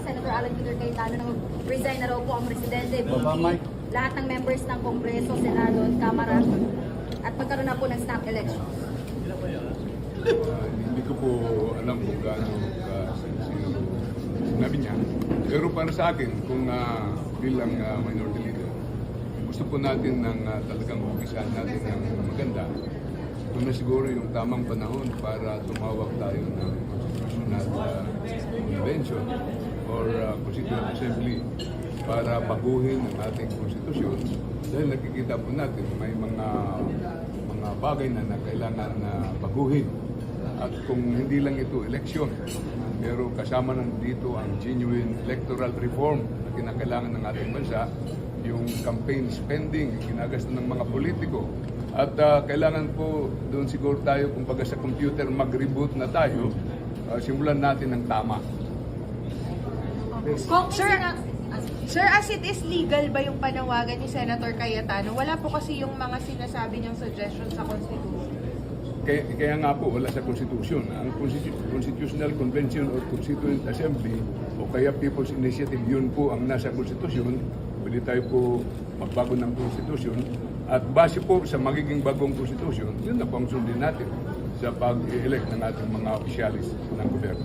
Senator Alan Peter Cayetano na mag-resign na raw po ang presidente, VP, lahat ng members ng Kongreso, Senado at Kamara at magkaroon na po ng snap election. Hindi ko po alam kung gaano sinabi niya. Pero para sa akin, kung bilang minority leader, gusto po natin ng talagang umpisahan natin ng maganda. Ito na siguro yung tamang panahon para tumawag tayo ng constitutional convention or constituent assembly para baguhin ang ating konstitusyon. Dahil nakikita po natin may mga bagay na kailangan na baguhin. At kung hindi lang ito eleksyon, pero kasama na dito ang genuine electoral reform na kinakailangan ng ating bansa, yung campaign spending, yung ginagasto ng mga politiko. At kailangan po doon siguro tayo, kung baga sa computer, mag-reboot na tayo, simulan natin ng tama. Sir, as it is legal ba yung panawagan ni Senator Cayetano? Wala po kasi yung mga sinasabi niyang suggestion sa Constitution. Kaya nga po, wala sa Constitution. Ang Constitutional Convention or Constituent Assembly o kaya People's Initiative, yun po ang nasa Constitution. Pwede tayo po magbago ng Constitution. At base po sa magiging bagong Constitution, yun na po ang sundin natin sa pag-elect ng ating mga opisyalis ng gobyerno.